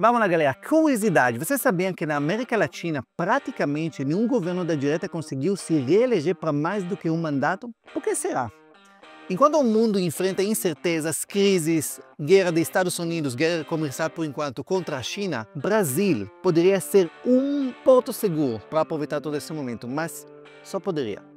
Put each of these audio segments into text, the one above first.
Vamos lá, galera. Curiosidade. Vocês sabiam que na América Latina, praticamente nenhum governo da direita conseguiu se reeleger para mais do que um mandato? Por que será? Enquanto o mundo enfrenta incertezas, crises, guerra dos Estados Unidos, guerra comercial por enquanto contra a China, Brasil poderia ser um porto seguro para aproveitar todo esse momento, mas só poderia.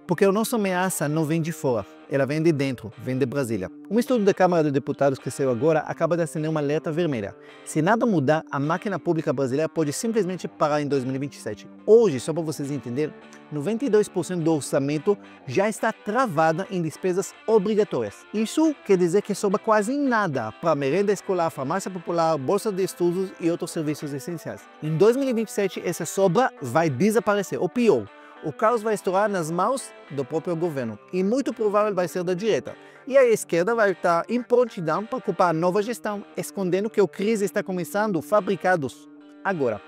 Porque a nossa ameaça não vem de fora, ela vem de dentro, vem de Brasília. Um estudo da Câmara de Deputados que saiu agora acaba de acender uma alerta vermelha. Se nada mudar, a máquina pública brasileira pode simplesmente parar em 2027. Hoje, só para vocês entenderem, 92% do orçamento já está travada em despesas obrigatórias. Isso quer dizer que sobra quase nada para merenda escolar, farmácia popular, bolsa de estudos e outros serviços essenciais. Em 2027, essa sobra vai desaparecer, ou pior, o caos vai estourar nas mãos do próprio governo e muito provável vai ser da direita. E a esquerda vai estar em prontidão para ocupar a nova gestão, escondendo que a crise está começando fabricados agora.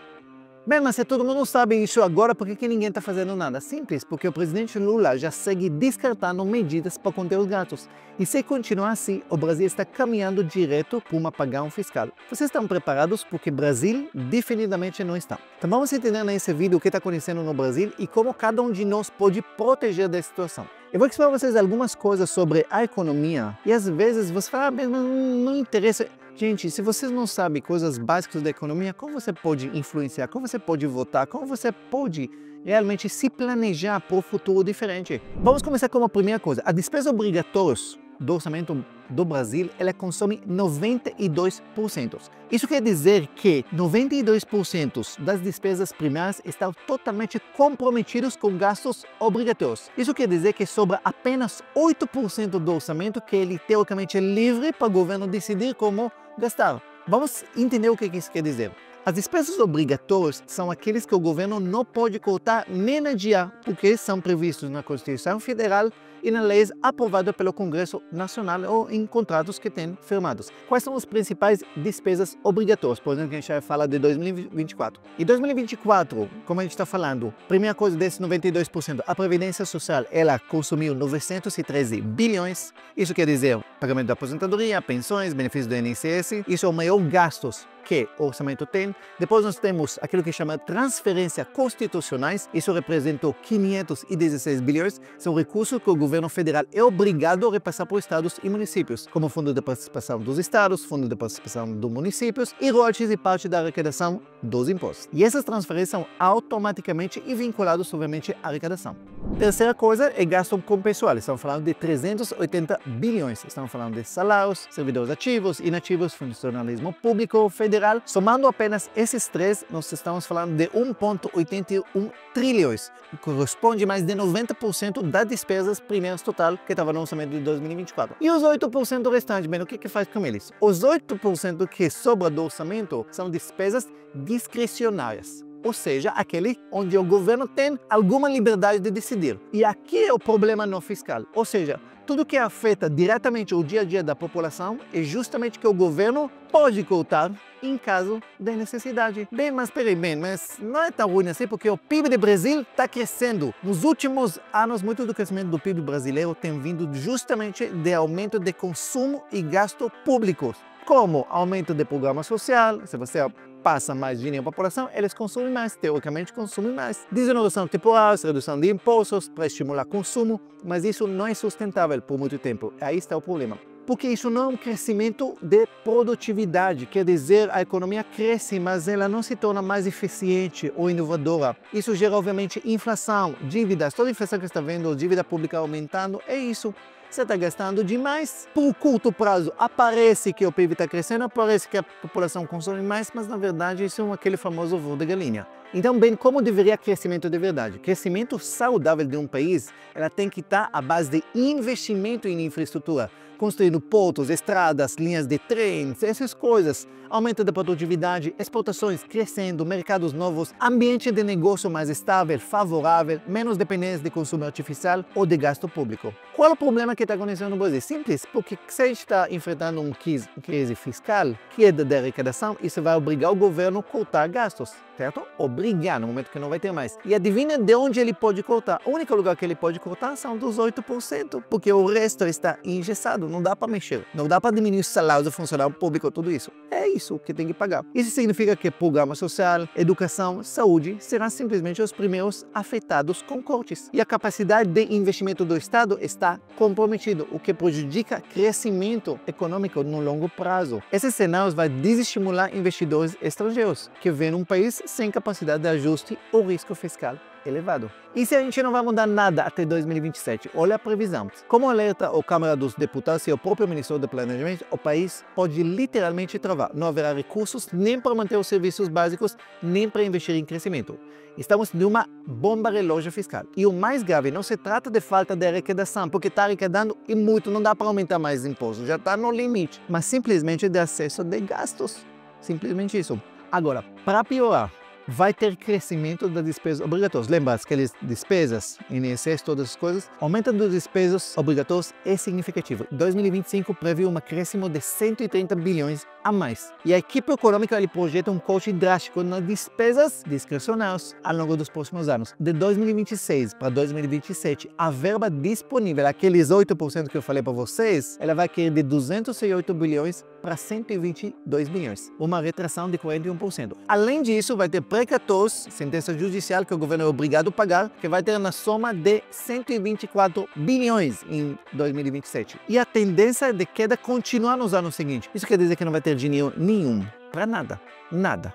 Bem, mas se todo mundo sabe isso agora, por que ninguém está fazendo nada? Simples, porque o presidente Lula já segue descartando medidas para conter os gastos. E se continuar assim, o Brasil está caminhando direto para um apagão fiscal. Vocês estão preparados? Porque Brasil definitivamente não está. Então vamos entender nesse vídeo o que está acontecendo no Brasil e como cada um de nós pode proteger da situação. Eu vou explicar para vocês algumas coisas sobre a economia e às vezes você fala, mas não interessa. Gente, se vocês não sabem coisas básicas da economia, como você pode influenciar, como você pode votar, como você pode realmente se planejar para o futuro diferente? Vamos começar com a primeira coisa. A despesa obrigatória do orçamento do Brasil, ela consome 92%. Isso quer dizer que 92% das despesas primárias estão totalmente comprometidos com gastos obrigatórios. Isso quer dizer que sobra apenas 8% do orçamento que ele teoricamente é livre para o governo decidir como gastar. Vamos entender o que isso quer dizer. As despesas obrigatórias são aqueles que o governo não pode cortar nem adiar, porque são previstos na Constituição Federal e nas leis aprovadas pelo Congresso Nacional ou em contratos que têm firmados. Quais são as principais despesas obrigatórias? Por exemplo, a gente já fala de 2024. Em 2024, como a gente está falando, primeira coisa desses 92%, a Previdência Social, ela consumiu 913 bilhões. Isso quer dizer pagamento da aposentadoria, pensões, benefícios do INSS. Isso é o maior gastos que o orçamento tem. Depois nós temos aquilo que chama transferências constitucionais. Isso representa 516 bilhões. São recursos que o governo federal é obrigado a repassar para os estados e municípios, como fundo de participação dos estados, fundo de participação dos municípios e royalties e parte da arrecadação dos impostos. E essas transferências são automaticamente e vinculadas, obviamente, à arrecadação. Terceira coisa é gasto com pessoal. Estamos falando de 380 bilhões. Estamos falando de salários, servidores ativos, inativos, funcionalismo público, federal. Somando apenas esses três, nós estamos falando de 1,81 trilhões. Corresponde a mais de 90% das despesas primárias total que estava no orçamento de 2024. E os 8% restantes, bem, o que faz com eles? Os 8% que sobra do orçamento são despesas discricionárias. Ou seja, aquele onde o governo tem alguma liberdade de decidir. E aqui é o problema no fiscal. Ou seja, tudo que afeta diretamente o dia a dia da população é justamente que o governo pode cortar em caso de necessidade. Bem, mas peraí, mas não é tão ruim assim, porque o PIB do Brasil está crescendo. Nos últimos anos, muito do crescimento do PIB brasileiro tem vindo justamente de aumento de consumo e gasto públicos, como aumento de programa social. Se você passa mais dinheiro para a população, eles consomem mais, teoricamente consomem mais. Desoneração temporária, redução de impostos para estimular consumo, mas isso não é sustentável por muito tempo. Aí está o problema. Porque isso não é um crescimento de produtividade, quer dizer, a economia cresce, mas ela não se torna mais eficiente ou inovadora. Isso gera, obviamente, inflação, dívidas, toda a inflação que está vendo, dívida pública aumentando, é isso. Você está gastando demais. Por curto prazo, aparece que o PIB está crescendo, aparece que a população consome mais, mas na verdade isso é aquele famoso ovo de galinha. Então, bem, como deveria crescimento de verdade? Crescimento saudável de um país, ela tem que estar à base de investimento em infraestrutura, construindo portos, estradas, linhas de trens, essas coisas. Aumento da produtividade, exportações crescendo, mercados novos, ambiente de negócio mais estável, favorável, menos dependência de consumo artificial ou de gasto público. Qual é o problema que está acontecendo no Brasil? Simples, porque se a gente está enfrentando uma crise fiscal, queda da arrecadação, isso vai obrigar o governo a cortar gastos, certo? Obrigar, no momento que não vai ter mais. E adivinha de onde ele pode cortar? O único lugar que ele pode cortar são dos 8%, porque o resto está engessado. errado, não dá para mexer. Não dá para diminuir os salários do funcionário público, tudo isso. É isso que tem que pagar. Isso significa que programa social, educação, saúde serão simplesmente os primeiros afetados com cortes. E a capacidade de investimento do Estado está comprometido, o que prejudica o crescimento econômico no longo prazo. Esses cenários vão desestimular investidores estrangeiros, que vêem um país sem capacidade de ajuste ou risco fiscal elevado. E se a gente não vai mudar nada até 2027? Olha a previsão. Como alerta a Câmara dos Deputados e o próprio Ministério do Planejamento, o país pode literalmente travar. Não haverá recursos nem para manter os serviços básicos, nem para investir em crescimento. Estamos numa bomba relógio fiscal. E o mais grave, não se trata de falta de arrecadação, porque está arrecadando e muito, não dá para aumentar mais impostos, já está no limite. Mas simplesmente de acesso de gastos. Simplesmente isso. Agora, para piorar, vai ter crescimento das despesas obrigatórias. Lembra aquelas despesas, INSS, todas as coisas? O aumento das despesas obrigatórias é significativo. 2025 prevê um acréscimo de 130 bilhões a mais. E a equipe econômica ele projeta um corte drástico nas despesas discricionárias ao longo dos próximos anos. De 2026 para 2027, a verba disponível, aqueles 8% que eu falei para vocês, ela vai cair de 208 bilhões para 122 bilhões, uma retração de 41%. Além disso, vai ter precatórios, sentença judicial que o governo é obrigado a pagar, que vai ter na soma de 124 bilhões em 2027. E a tendência de queda continua nos anos seguintes. Isso quer dizer que não vai ter dinheiro nenhum para nada, nada.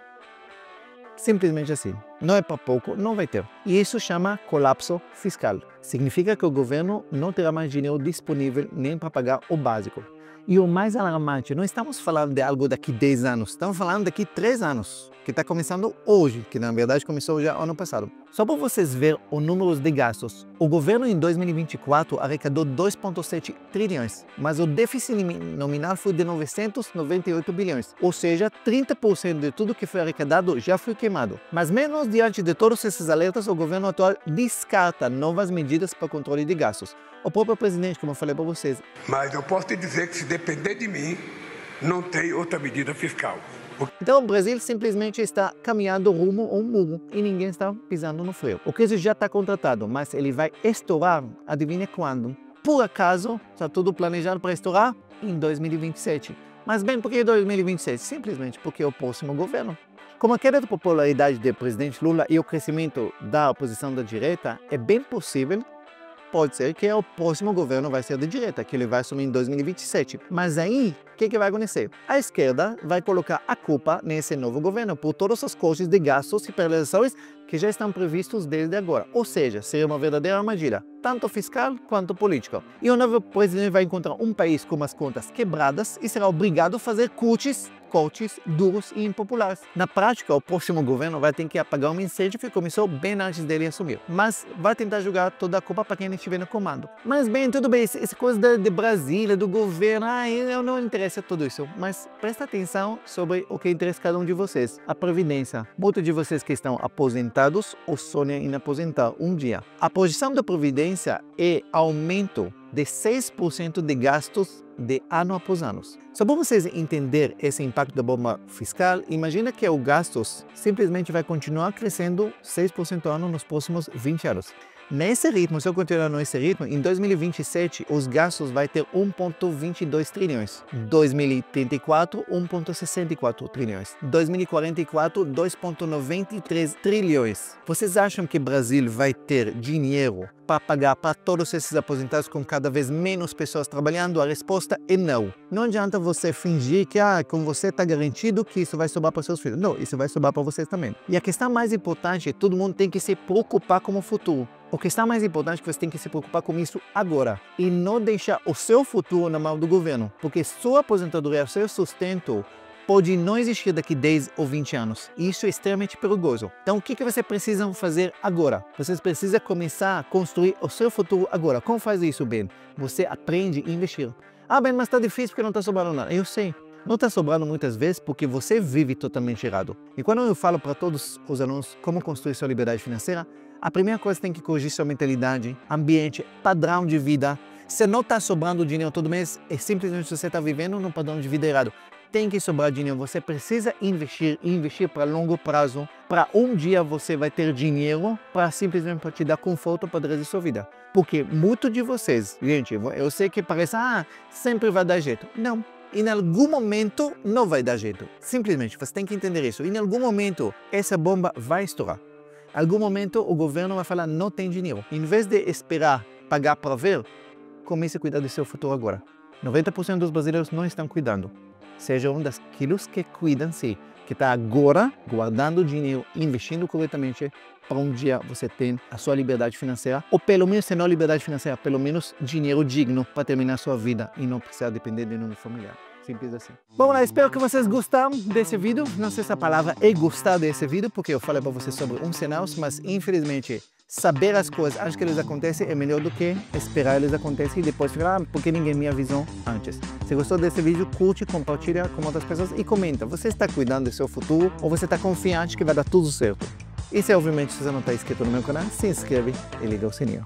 Simplesmente assim. Não é para pouco, não vai ter. E isso chama colapso fiscal. Significa que o governo não terá mais dinheiro disponível nem para pagar o básico. E o mais alarmante, não estamos falando de algo daqui 10 anos, estamos falando daqui 3 anos, que está começando hoje, que na verdade começou já ano passado. Só para vocês verem os números de gastos, o governo em 2024 arrecadou 2,7 trilhões, mas o déficit nominal foi de 998 bilhões, ou seja, 30% de tudo que foi arrecadado já foi queimado. Mas menos diante de todos esses alertas, o governo atual descarta novas medidas para controle de gastos. O próprio presidente, como eu falei para vocês. Mas eu posso te dizer que se depender de mim, não tem outra medida fiscal. Então o Brasil simplesmente está caminhando rumo a um muro e ninguém está pisando no freio. O crise já está contratado, mas ele vai estourar, adivinha quando? Por acaso, está tudo planejado para estourar em 2027. Mas bem, por que 2027? Simplesmente porque é o próximo governo. Com a queda de popularidade do presidente Lula e o crescimento da oposição da direita, é bem possível, pode ser que o próximo governo vai ser de direita, que ele vai assumir em 2027. Mas aí, o que vai acontecer? A esquerda vai colocar a culpa nesse novo governo por todos os cortes de gastos e penalizações que já estão previstos desde agora. Ou seja, seria uma verdadeira armadilha, tanto fiscal quanto política. E o novo presidente vai encontrar um país com as contas quebradas e será obrigado a fazer cortes duros e impopulares. Na prática, o próximo governo vai ter que apagar um incêndio que começou bem antes dele assumir, mas vai tentar jogar toda a culpa para quem estiver no comando. Mas bem, tudo bem, essa coisa de Brasília, do governo, eu não interessa tudo isso, mas presta atenção sobre o que interessa cada um de vocês, a previdência. Muitos de vocês que estão aposentados ou sonham em aposentar um dia. A projeção da previdência é aumento de 6% de gastos de ano após ano. Só para vocês entenderem esse impacto da bomba fiscal, imagina que o gastos simplesmente vai continuar crescendo 6% ao ano nos próximos 20 anos. Nesse ritmo, se eu continuar nesse ritmo, em 2027 os gastos vai ter 1,22 trilhões. 2034, 1,64 trilhões. 2044, 2,93 trilhões. Vocês acham que o Brasil vai ter dinheiro para pagar para todos esses aposentados com cada vez menos pessoas trabalhando? A resposta é não. Não adianta você fingir que com você está garantido que isso vai sobrar para seus filhos. Não, isso vai sobrar para vocês também. E a questão mais importante é que todo mundo tem que se preocupar com o futuro. O que está mais importante é que você tem que se preocupar com isso agora e não deixar o seu futuro na mão do governo, porque sua aposentadoria, seu sustento pode não existir daqui 10 ou 20 anos. E isso é extremamente perigoso. Então, o que você precisa fazer agora? Vocês precisam começar a construir o seu futuro agora. Como faz isso, Ben? Você aprende a investir. Ben, mas está difícil porque não está sobrando nada. Eu sei. Não está sobrando muitas vezes porque você vive totalmente errado. E quando eu falo para todos os alunos como construir sua liberdade financeira, a primeira coisa tem que corrigir sua mentalidade, ambiente, padrão de vida. Se não está sobrando dinheiro todo mês, é simplesmente você está vivendo num padrão de vida errado. Tem que sobrar dinheiro, você precisa investir para longo prazo para um dia você vai ter dinheiro para simplesmente para te dar conforto para o resto da sua vida. Porque muito de vocês, gente, eu sei que parece, sempre vai dar jeito. Não, em algum momento não vai dar jeito. Simplesmente, você tem que entender isso. Em algum momento, essa bomba vai estourar. Em algum momento, o governo vai falar, não tem dinheiro. Em vez de esperar, pagar para ver, comece a cuidar do seu futuro agora. 90% dos brasileiros não estão cuidando. Seja um daqueles que cuidam-se, que está agora guardando dinheiro, investindo corretamente, para um dia você ter a sua liberdade financeira, ou pelo menos, se não liberdade financeira, pelo menos dinheiro digno para terminar a sua vida e não precisar depender de nenhum familiar. Simples assim. Bom, espero que vocês gostaram desse vídeo. Não sei se a palavra é gostar desse vídeo, porque eu falei para vocês sobre cenários, mas infelizmente saber as coisas antes que eles acontecem é melhor do que esperar eles acontecerem e depois ficar, porque ninguém me avisou antes. Se gostou desse vídeo, curte, compartilha com outras pessoas e comenta. Você está cuidando do seu futuro ou você está confiante que vai dar tudo certo? E se obviamente você não está inscrito no meu canal, se inscreve e liga o sininho.